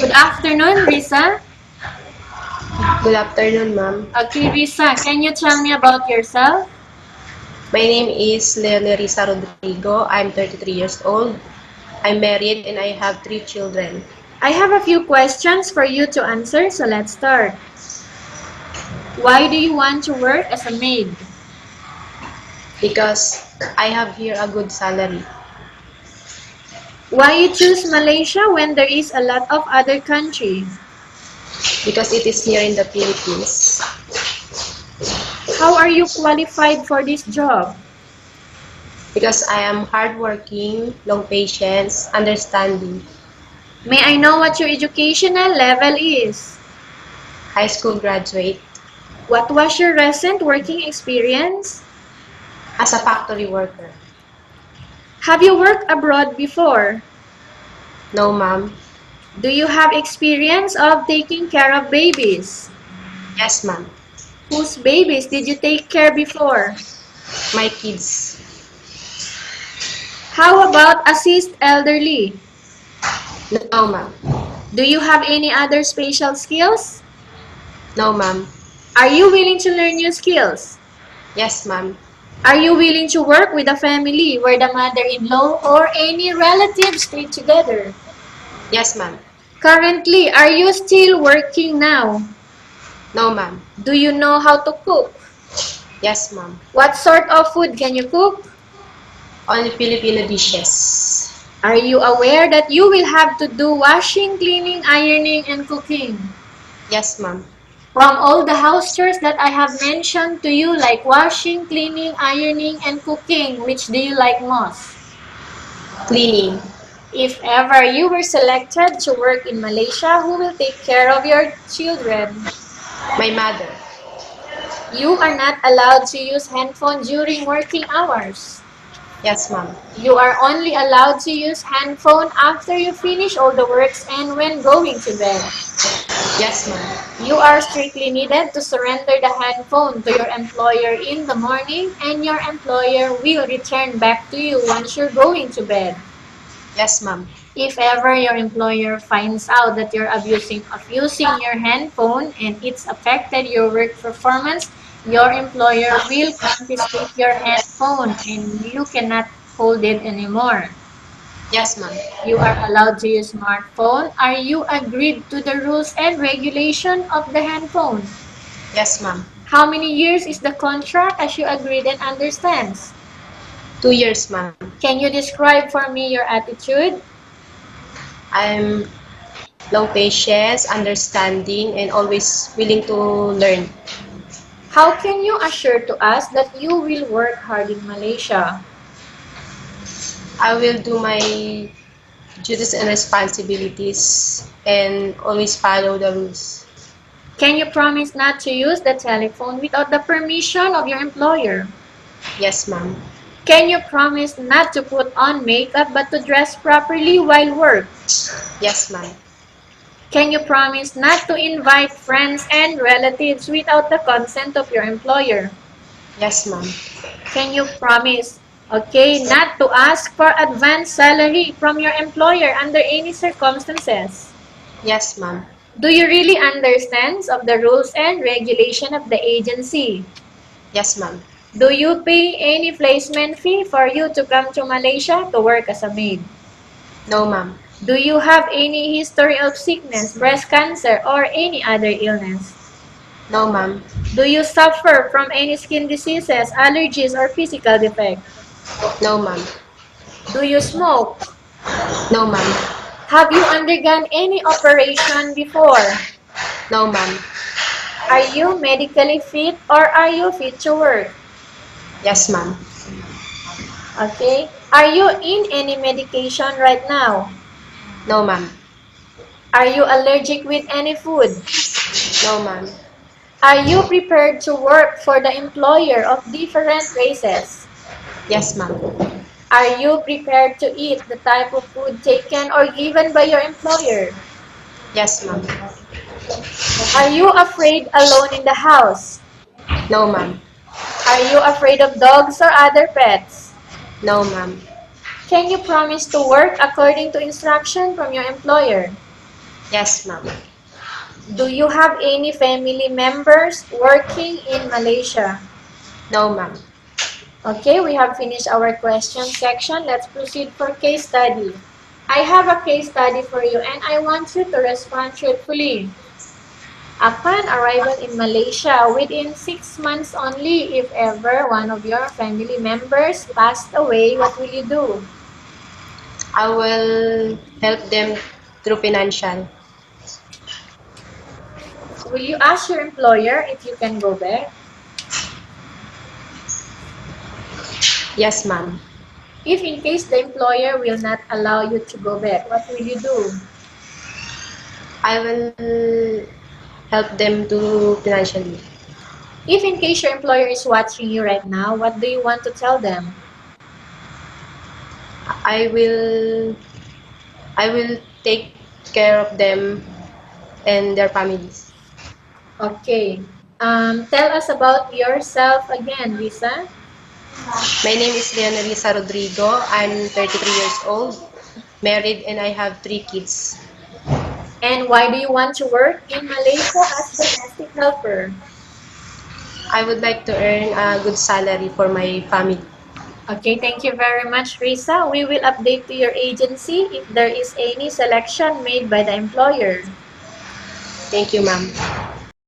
Good afternoon, Risa. Good afternoon, ma'am. Okay, Risa, can you tell me about yourself? My name is Risa Rodrigo. I'm 33 years old. I'm married and I have three children I have a few questions for you to answer, so let's start. Why do you want to work as a maid? because I have here a good salary Why you choose Malaysia when there is a lot of other country? because it is here in the Philippines. How are you qualified for this job? Because I am hardworking, long patience, understanding, May I know what your educational level is? high school graduate, What was your recent working experience? as a factory worker. Have you worked abroad before? No, ma'am. Do you have experience of taking care of babies? Yes, ma'am. Whose babies did you take care before? My kids. How about assist elderly? No, ma'am. Do you have any other special skills? No, ma'am. Are you willing to learn new skills? Yes, ma'am. Are you willing to work with a family where the mother-in-law or any relatives stay together? Yes, ma'am. Currently, are you still working now? No, ma'am. Do you know how to cook? Yes, ma'am. What sort of food can you cook? Only Filipino dishes. Are you aware that you will have to do washing, cleaning, ironing, and cooking? Yes, ma'am. From all the house chores that I have mentioned to you, like washing, cleaning, ironing, and cooking, which do you like most? Cleaning. If ever you were selected to work in Malaysia, who will take care of your children? My mother. You are not allowed to use handphone during working hours. Yes, ma'am. You are only allowed to use handphone after you finish all the works and when going to bed. Yes, ma'am. You are strictly needed to surrender the handphone to your employer in the morning and your employer will return back to you once you're going to bed. Yes, ma'am. If ever your employer finds out that you're abusing of using your handphone and it's affected your work performance, your employer will confiscate your handphone and you cannot hold it anymore. Yes, ma'am. You are allowed to use smartphone. Are you agreed to the rules and regulation of the handphone? Yes, ma'am. How many years is the contract as you agreed and understands? 2 years, ma'am. Can you describe for me your attitude? I'm low patience, understanding, and always willing to learn. How can you assure to us that you will work hard in Malaysia? I will do my duties and responsibilities and always follow the rules. Can you promise not to use the telephone without the permission of your employer? Yes, ma'am. Can you promise not to put on makeup but to dress properly while work? Yes, ma'am. Can you promise not to invite friends and relatives without the consent of your employer? Yes, ma'am. Can you promise, okay, not to ask for advance salary from your employer under any circumstances? Yes, ma'am. Do you really understand of the rules and regulation of the agency? Yes, ma'am. Do you pay any placement fee for you to come to Malaysia to work as a maid? No, ma'am. Do you have any history of sickness, breast cancer, or any other illness? No, ma'am. Do you suffer from any skin diseases, allergies, or physical defect? No, ma'am. Do you smoke? No, ma'am. Have you undergone any operation before? No, ma'am. Are you medically fit or are you fit to work? Yes, ma'am. Okay. Are you in any medication right now? No, ma'am. Are you allergic with any food? No, ma'am. Are you prepared to work for the employer of different races? Yes, ma'am. Are you prepared to eat the type of food taken or given by your employer? Yes, ma'am. Are you afraid alone in the house? No, ma'am. Are you afraid of dogs or other pets? No, ma'am. Can you promise to work according to instruction from your employer? Yes, ma'am. Do you have any family members working in Malaysia? No, ma'am. Okay, we have finished our question section. Let's proceed for case study. I have a case study for you and I want you to respond truthfully. Upon arrival in Malaysia, within 6 months only, if ever one of your family members passed away, what will you do? I will help them through financial. Will you ask your employer if you can go back? Yes, ma'am. If in case the employer will not allow you to go back, what will you do? I will help them to financially. If in case your employer is watching you right now, what do you want to tell them? I will I will take care of them and their families. Okay. Tell us about yourself again, Risa. My name is Risa Rodrigo. I'm 33 years old, married, and I have 3 kids. And why do you want to work in Malaysia as domestic helper? I would like to earn a good salary for my family. Okay, thank you very much, Risa. We will update to your agency if there is any selection made by the employer. Thank you, ma'am.